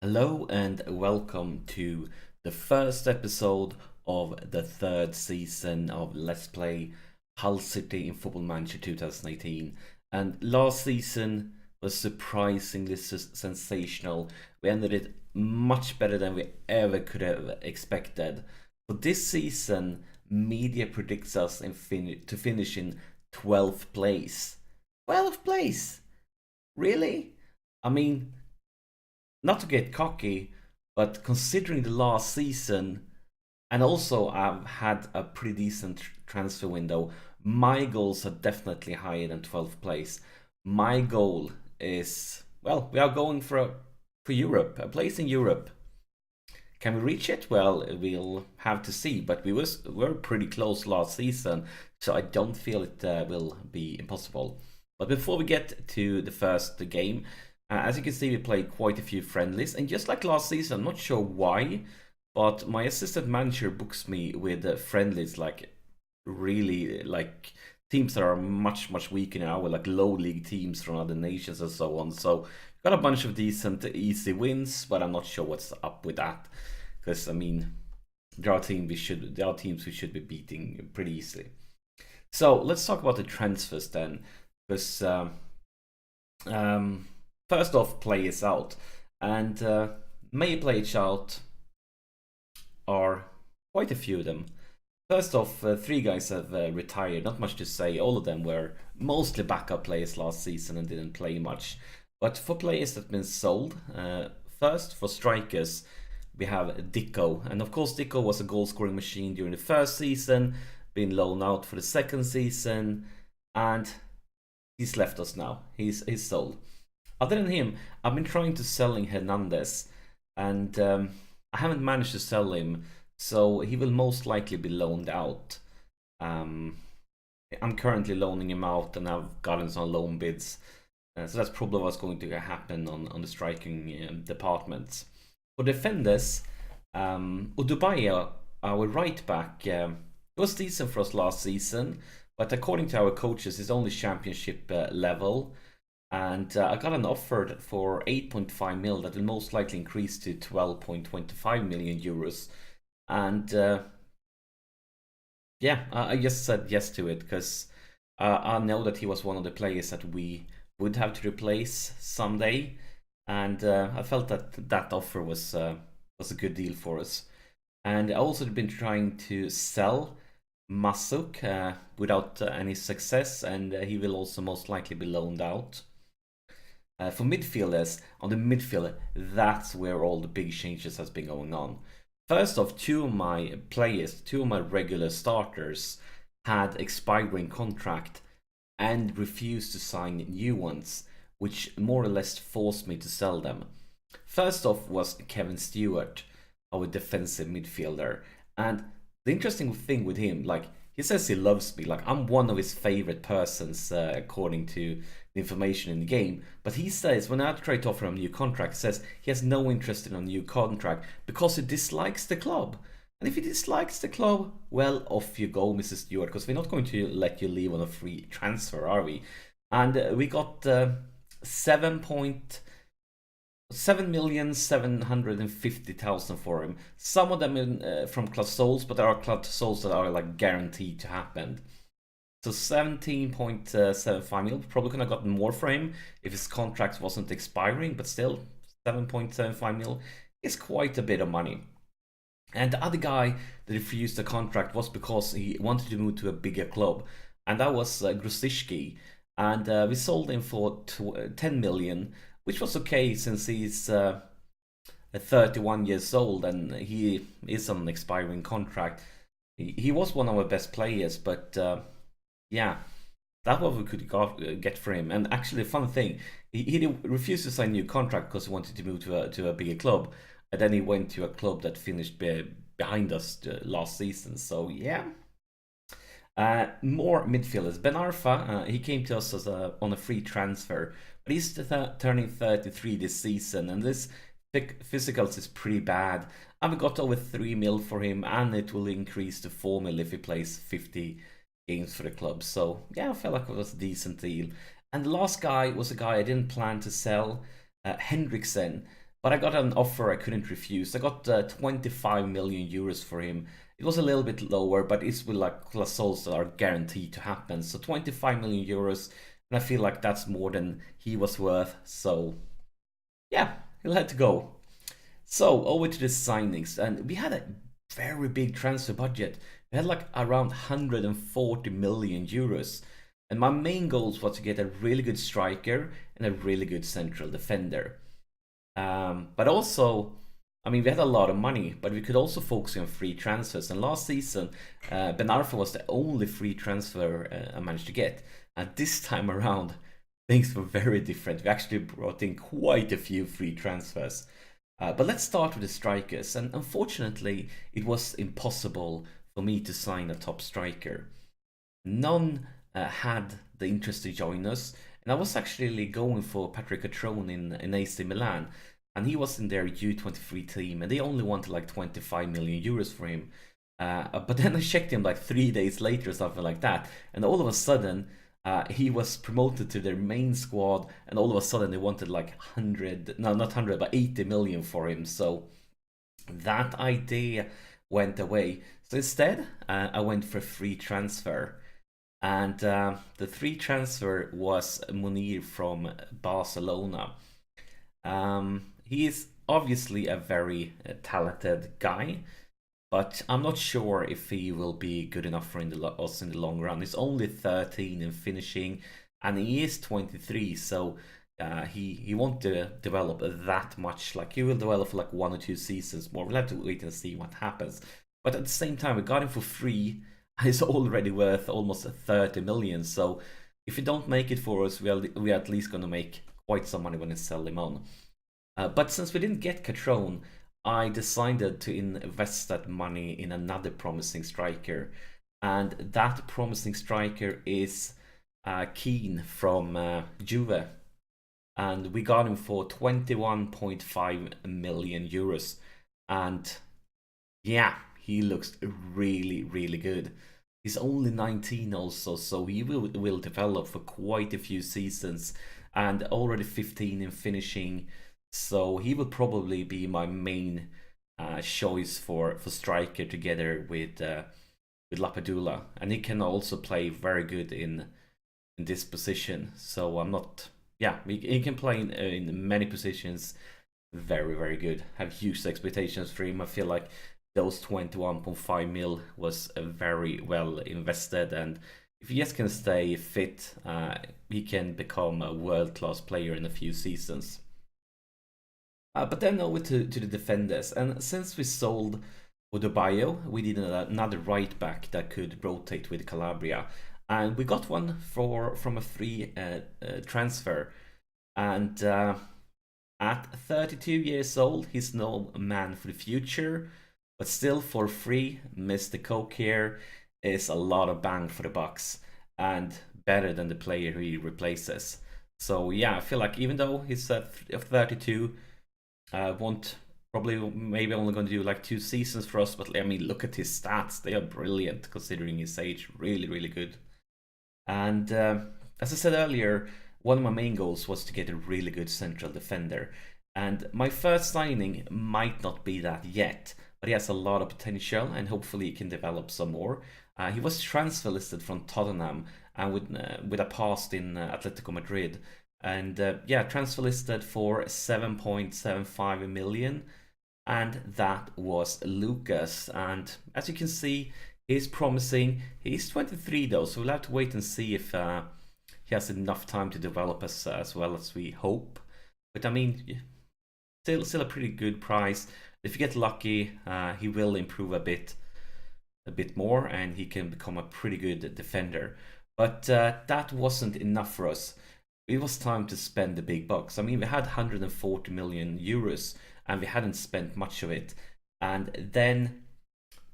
Hello and welcome to the first episode of the third season of Let's Play Hull City in Football Manager 2018. And last season was surprisingly sensational. We ended it much better than we ever could have expected. For this season, media predicts us to finish in 12th place. 12th place? Really? I mean, not to get cocky, but considering the last season, and also I've had a pretty decent transfer window, my goals are definitely higher than 12th place. My goal is, well, we are going for Europe, a place in Europe. Can we reach it? Well, we'll have to see, but were pretty close last season, so I don't feel it will be impossible. But before we get to the first game, as you can see, we played quite a few friendlies, and just like last season, I'm not sure why, but my assistant manager books me with friendlies like really like teams that are much weaker now, like low league teams from other nations and so on. So got a bunch of decent, easy wins, but I'm not sure what's up with that, because I mean, there are teams we should be beating pretty easily. So let's talk about the transfers then, because first off, players out, and may players out are quite a few of them. First off, three guys have retired. Not much to say. All of them were mostly backup players last season and didn't play much. But for players that have been sold, first for strikers, we have Dicko, and of course Dicko was a goal-scoring machine during the first season, been loaned out for the second season, and he's left us now. He's sold. Other than him, I've been trying to selling Hernandez, and I haven't managed to sell him, so he will most likely be loaned out. I'm currently loaning him out, and I've gotten some loan bids, so that's probably what's going to happen on the striking department. For defenders, Udubaya, our right back, was decent for us last season, but according to our coaches, he's only championship level. And I got an offer for 8.5 mil that will most likely increase to 12.25 million euros. And yeah, I just said yes to it because I know that he was one of the players that we would have to replace someday. And I felt that that offer was a good deal for us. And I also been trying to sell Masuk without any success, and he will also most likely be loaned out. For midfielders, on the midfield, that's where all the big changes has been going on. First off, two of my regular starters, had expiring contract and refused to sign new ones, which more or less forced me to sell them. First off was Kevin Stewart, our defensive midfielder, and the interesting thing with him, like, he says he loves me, like I'm one of his favorite persons according to the information in the game, but he says when I try to offer him a new contract, he says he has no interest in a new contract because he dislikes the club. And if he dislikes the club, well, off you go, Mrs. Stewart, because we're not going to let you leave on a free transfer, are we? And we got 7,750,000 for him. Some of them from club souls, but there are club souls that are like guaranteed to happen. So 17.75 mil. Probably could have gotten more for him if his contract wasn't expiring, but still 7.75 mil is quite a bit of money. And the other guy that refused the contract was because he wanted to move to a bigger club, and that was Grosicki. And we sold him for 10 million, which was okay since he's 31 years old and he is on an expiring contract. He was one of our best players, but yeah, that's what we could get for him. And actually, fun thing, he refused to sign a new contract because he wanted to move to a bigger club, and then he went to a club that finished behind us last season. So yeah. More midfielders. Ben Arfa, he came to us on a free transfer, but he's turning 33 this season, and this physicals is pretty bad. And we got over 3 mil for him, and it will increase to 4 mil if he plays 50 games for the club. So yeah, I felt like it was a decent deal. And the last guy was a guy I didn't plan to sell, Hendrickson. but I got an offer I couldn't refuse. I got 25 million euros for him. It was a little bit lower, but it's with like class souls that are guaranteed to happen. So 25 million euros, and I feel like that's more than he was worth. So yeah, he'll have to go. So over to the signings, and we had a very big transfer budget. We had like around 140 million euros. And my main goals was to get a really good striker and a really good central defender. But also, I mean, we had a lot of money, but we could also focus on free transfers. And last season, Ben Arfa was the only free transfer I managed to get. And this time around, things were very different. We actually brought in quite a few free transfers. But let's start with the strikers. And unfortunately, it was impossible for me to sign a top striker. None had the interest to join us. And I was actually going for Patrick Catrone in AC Milan. And he was in their U23 team. And they only wanted like 25 million euros for him. But then I checked him like 3 days later or something like that. And all of a sudden, he was promoted to their main squad, and all of a sudden they wanted like 100, no, not 100, but 80 million for him. So that idea went away. So instead, I went for a free transfer. And the free transfer was Munir from Barcelona. He is obviously a very talented guy, but I'm not sure if he will be good enough for us in the long run. He's only 13 in finishing, and he is 23, so he won't develop that much. Like, he will develop for like 1 or 2 seasons more. We'll have to wait and see what happens. But at the same time, we got him for free. He's already worth almost 30 million. So if you don't make it for us, we're at least going to make quite some money when we sell him on. But since we didn't get Catrone, I decided to invest that money in another promising striker. And that promising striker is Keane from Juve. And we got him for 21.5 million euros. And yeah, he looks really, really good. He's only 19 also, so he will develop for quite a few seasons, and already 15 in finishing. So he will probably be my main choice for striker together with Lapadula, and he can also play very good in this position. So I'm not, yeah, he can play in many positions. Very, very good. Have huge expectations for him. I feel like those 21.5 mil was very well invested, and if he just can stay fit, he can become a world-class player in a few seasons. But then over to the defenders, and since we sold Odebayo, we did another right back that could rotate with Calabria, and we got one from a free transfer. And at 32 years old, he's no man for the future. But still, for free, Mr. Coke here is a lot of bang for the bucks, and better than the player he replaces. So yeah, I feel like even though he's 32, won't probably maybe only going to do like 2 seasons for us, but I mean, look at his stats. They are brilliant considering his age. Really, really good. And as I said earlier, one of my main goals was to get a really good central defender. And my first signing might not be that yet, but he has a lot of potential, and hopefully he can develop some more. He was transfer listed from Tottenham, and with a past in Atletico Madrid. And yeah, transfer listed for 7.75 million, and that was Lucas. And as you can see, he's promising. He's 23 though, so we'll have to wait and see if he has enough time to develop as well as we hope. But I mean, still a pretty good price. If you get lucky, he will improve a bit more, and he can become a pretty good defender. But that wasn't enough for us. It was time to spend the big bucks. I mean, we had 140 million euros, and we hadn't spent much of it. And then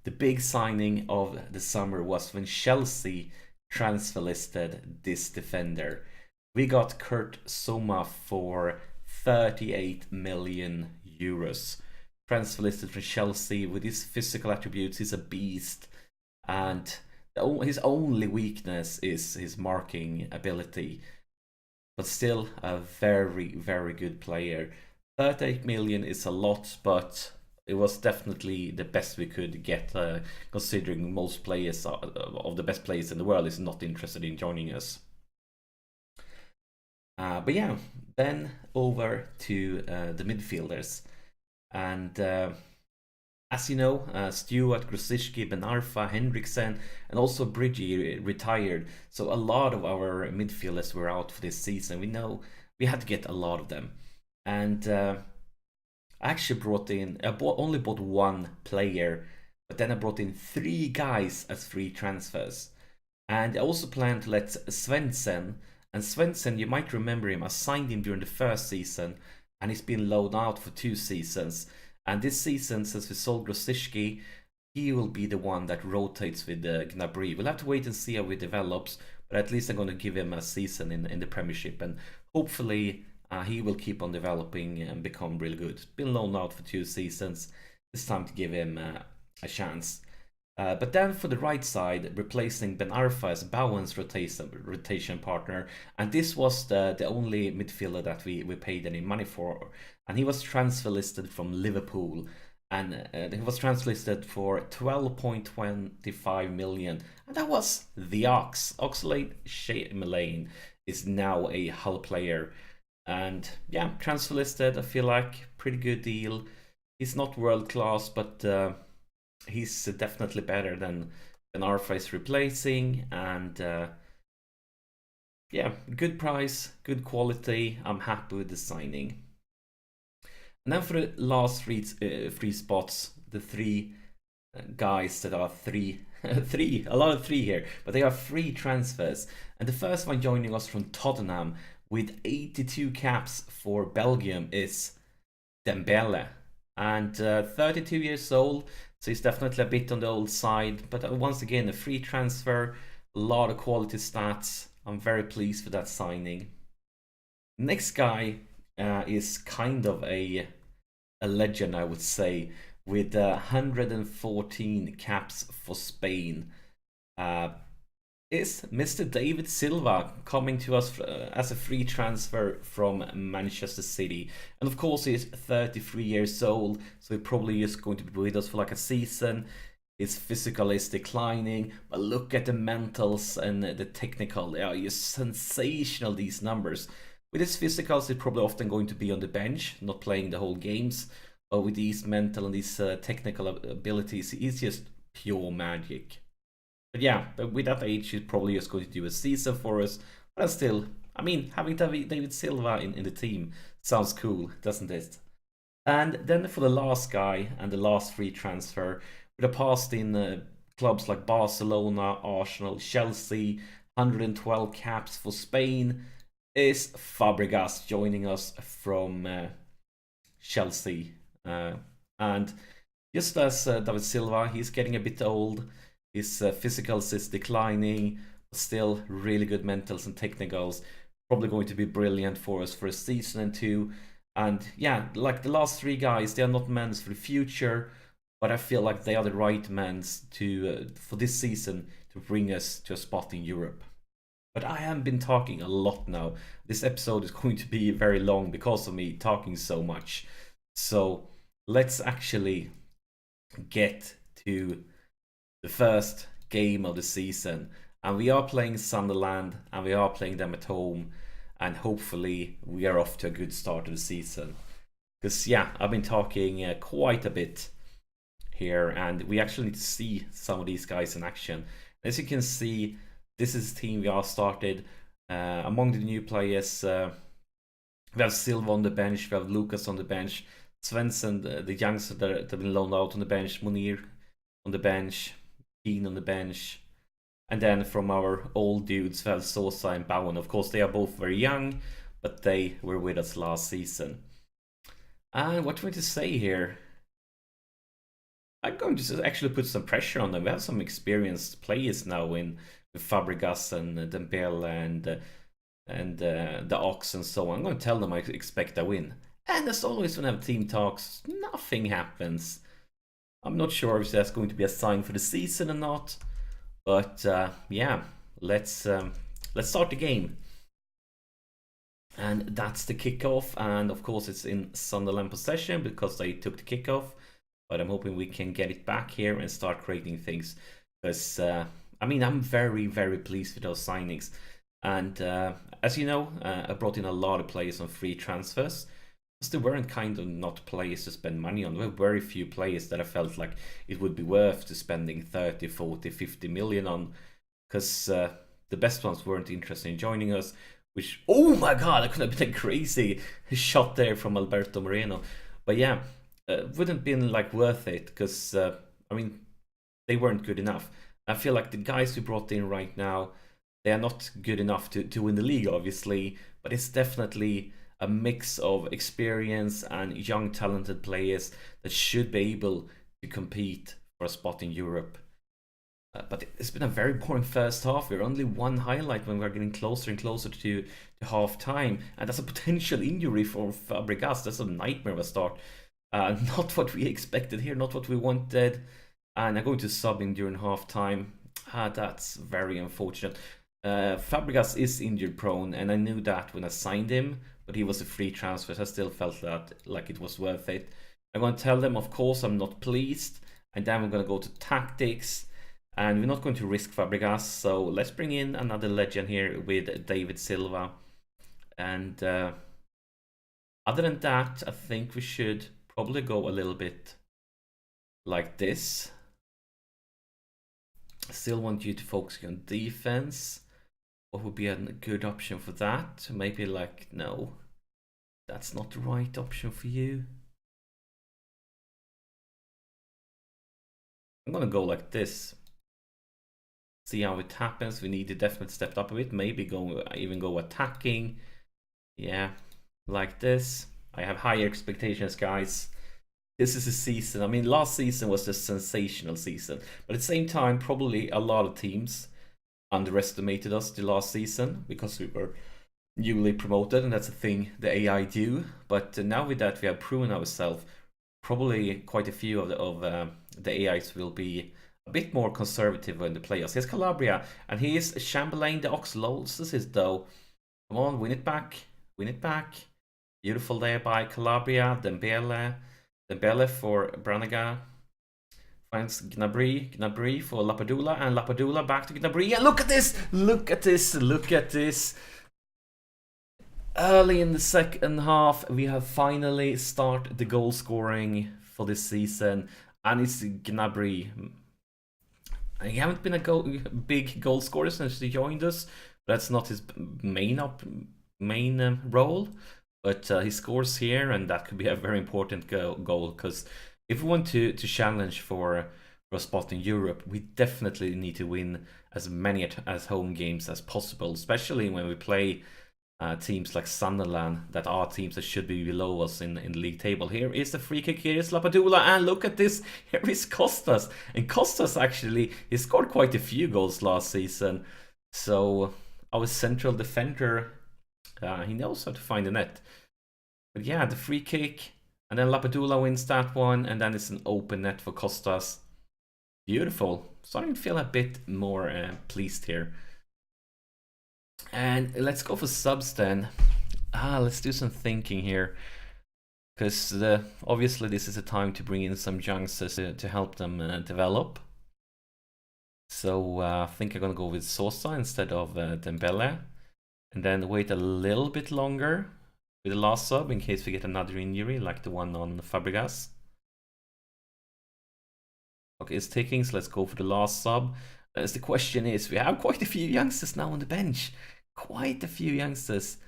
the big signing of the summer was when Chelsea transfer listed this defender. We got Kurt Zouma for 38 million euros. Transfer listed from Chelsea. With his physical attributes, he's a beast, and his only weakness is his marking ability, but still a very, very good player. 38 million is a lot, but it was definitely the best we could get, considering most players of the best players in the world is not interested in joining us. But yeah, then over to the midfielders. And as you know, Stewart, Grosicki, Ben Arfa, Henriksen, and also Bridgie retired. So a lot of our midfielders were out for this season. We know we had to get a lot of them. And I actually brought in, only bought one player, but then I brought in 3 guys as free transfers. And I also plan to let Svensson, and Svensson, you might remember him, I signed him during the first season, and he's been loaned out for 2 seasons. And this season, since we sold Grosicki, he will be the one that rotates with Gnabry. We'll have to wait and see how he develops, but at least I'm going to give him a season in the Premiership, and hopefully he will keep on developing and become really good. Been loaned out for 2 seasons. It's time to give him a chance. But then for the right side, replacing Ben Arfa as Bowen's rotation partner, and this was the only midfielder that we paid any money for, and he was transfer listed from Liverpool, and he was transfer listed for 12.25 million, and that was the Ox. Oxlade-Chamberlain is now a Hull player, and yeah, transfer listed. I feel like pretty good deal. He's not world class, but he's definitely better than Arfa is replacing, and yeah, good price, good quality. I'm happy with the signing. And then for the last three spots, the 3 guys that are a lot of 3 here, but they are free transfers. And the first one joining us from Tottenham with 82 caps for Belgium is Dembele. And 32 years old, so he's definitely a bit on the old side. But once again, a free transfer, a lot of quality stats. I'm very pleased with that signing. Next guy is kind of a legend, I would say, with 114 caps for Spain. Is Mr. David Silva, coming to us as a free transfer from Manchester City. And of course, he's 33 years old, so he probably is going to be with us for like a season. His physical is declining, but look at the mentals and the technical. They are just sensational, these numbers. With his physicals, he's probably often going to be on the bench, not playing the whole games. But with these mental and these technical abilities, he's just pure magic. But yeah, but with that age, he's probably just going to do a season for us. But still, I mean, having David Silva in the team sounds cool, doesn't it? And then for the last guy and the last free transfer, with a past in clubs like Barcelona, Arsenal, Chelsea, 112 caps for Spain, is Fabregas, joining us from Chelsea. And just as David Silva, he's getting a bit old. His physicals is declining, but still really good mentals and technicals. Probably going to be brilliant for us for a season or 2. And yeah, like the last 3 guys, they are not men for the future, but I feel like they are the right men to for this season to bring us to a spot in Europe. But I have been talking a lot now. This episode is going to be very long because of me talking so much. So let's actually get to the first game of the season, and we are playing Sunderland, and we are playing them at home, and hopefully we are off to a good start of the season. Because yeah, I've been talking quite a bit here, and we actually need to see some of these guys in action. As you can see, this is the team we are started. Among the new players, we have Silva on the bench, we have Lucas on the bench, Svensson, the youngster that have been loaned out on the bench, Munir on the bench, on the bench, and then from our old dudes, we have Sosa and Bowen. Of course, they are both very young, but they were with us last season. And what do we to say here? I'm going to actually put some pressure on them. We have some experienced players now with Fabregas and Dembele and the Ox and so on. I'm going to tell them I expect a win. And as always, when I have team talks, nothing happens. I'm not sure if that's going to be a sign for the season or not, but yeah, let's start the game. And that's the kickoff. And of course, it's in Sunderland possession because they took the kickoff. But I'm hoping we can get it back here and start creating things. Because, I mean, I'm very, very pleased with those signings. And as you know, I brought in a lot of players on free transfers. Because they weren't kind of not players to spend money on. There were very few players that I felt like it would be worth to spending 30, 40, 50 million on. Because the best ones weren't interested in joining us. Which, oh my god, that could have been a crazy shot there from Alberto Moreno. But yeah, wouldn't have been like worth it because, I mean, they weren't good enough. I feel like the guys we brought in right now, they are not good enough to win the league, obviously, but it's definitely a mix of experience and young, talented players that should be able to compete for a spot in Europe. But it's been a very boring first half. We're only one highlight when we're getting closer and closer to half time. And that's a potential injury for Fabregas. That's a nightmare of a start. Not what we expected here, not what we wanted. And I'm going to sub in during half time. That's very unfortunate. Fabregas is injured prone, and I knew that when I signed him, but he was a free transfer, so I still felt that like it was worth it. I'm going to tell them, of course, I'm not pleased. And then we're going to go to tactics. And we're not going to risk Fabregas, so let's bring in another legend here with David Silva. And other than that, I think we should probably go a little bit like this. I still want you to focus on defense. What would be a good option for that? Maybe like, no, that's not the right option for you. I'm gonna go like this. See how it happens. We need to definitely step up a bit. Maybe even go attacking. Yeah, like this. I have higher expectations, guys. This is a season. I mean, last season was a sensational season. But at the same time, probably a lot of teams underestimated us the last season because we were newly promoted, and that's a thing the AI do. But now with that, we have proven ourselves. Probably quite a few of the AIs will be a bit more conservative in the playoffs. Here's Calabria, and here's Chamberlain. The Ox loads this though. Come on, win it back. Win it back. Beautiful there by Calabria. Dembele for Branagh. Finds Gnabry. Gnabry for Lapadula. And Lapadula back to Gnabry. And look at this! Look at this! Look at this! Early in the second half, we have finally started the goal scoring for this season. And it's Gnabry. He haven't been a big goal scorer since he joined us. That's not his main role. But he scores here, and that could be a very important goal. Because if we want to challenge for a spot in Europe, we definitely need to win as many as home games as possible. Especially when we play teams like Sunderland, that are teams that should be below us in the league table. Here is the free kick. Here is Lapadula, and look at this. Here is Costas, and Costas actually he scored quite a few goals last season. So our central defender, he knows how to find the net. But yeah, the free kick, and then Lapadula wins that one, and then it's an open net for Costas. Beautiful. Starting to feel a bit more pleased here. And let's go for subs then. Let's do some thinking here. Because obviously this is a time to bring in some youngsters to help them develop. So I think I'm going to go with Sosa instead of Dembele. And then wait a little bit longer with the last sub in case we get another injury like the one on Fabregas. Okay, it's ticking, so let's go for the last sub. As the question is, we have quite a few youngsters now on the bench. Quite a few youngsters.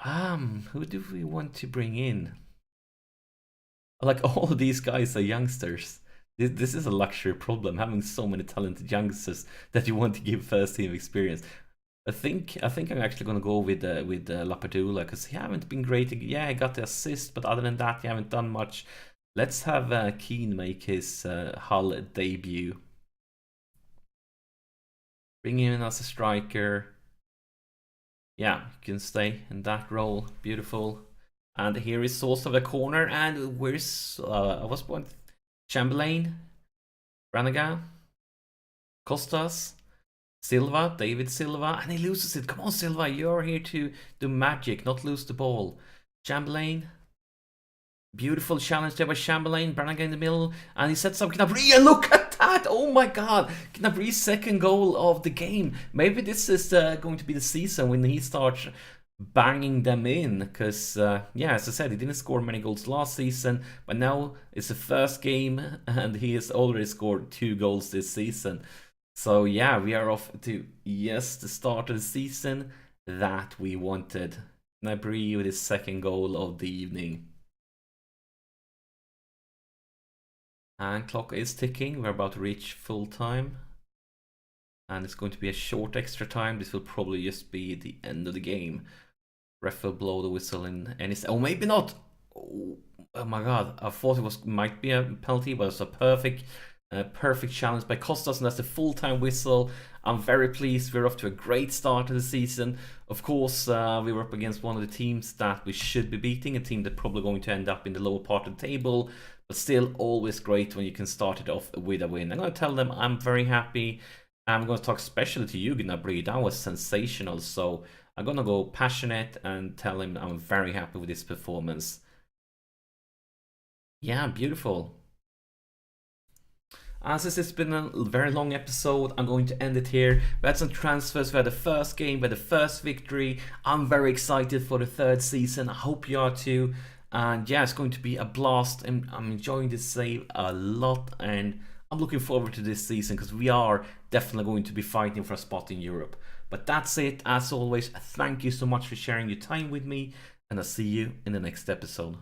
Who do we want to bring in? Like, all of these guys are youngsters. This is a luxury problem, having so many talented youngsters that you want to give first team experience. I think I'm actually gonna go with Lapadula because he haven't been great. Yeah, he got the assist, but other than that, he haven't done much. Let's have Keane make his Hull debut. Bring him in as a striker. Yeah, you can stay in that role. Beautiful. And here is Source of the corner. And where's what's point? Chamberlain, Branagh, Costas. Silva, David Silva, and he loses it. Come on, Silva, you're here to do magic, not lose the ball. Chamberlain. Beautiful challenge there by Chamberlain. Brannigan in the middle, and he sets up Gnabry, and look at that! Oh my god! Gnabry's second goal of the game. Maybe this is going to be the season when he starts banging them in, because yeah, as I said, he didn't score many goals last season, but now it's the first game and he has already scored 2 goals this season. So yeah, we are off to, yes, the start of the season that we wanted. Gnabry with his second goal of the evening. And clock is ticking, we're about to reach full time. And it's going to be a short extra time. This will probably just be the end of the game. Ref will blow the whistle in any... Oh, maybe not! Oh my god, I thought it might be a penalty, but it's a perfect challenge by Costas, and that's the full-time whistle. I'm very pleased. We're off to a great start of the season. Of course, we were up against one of the teams that we should be beating, a team that's probably going to end up in the lower part of the table, but still always great when you can start it off with a win. I'm going to tell them I'm very happy. I'm going to talk especially to you, Gnabry. That was sensational. So I'm going to go passionate and tell him I'm very happy with his performance. Yeah, beautiful. Since it's been a very long episode, I'm going to end it here. We had some transfers, we had the first game, we had the first victory. I'm very excited for the 3rd season. I hope you are too. And yeah, it's going to be a blast, and I'm enjoying this save a lot, and I'm looking forward to this season because we are definitely going to be fighting for a spot in Europe. But that's it. As always, thank you so much for sharing your time with me, and I'll see you in the next episode.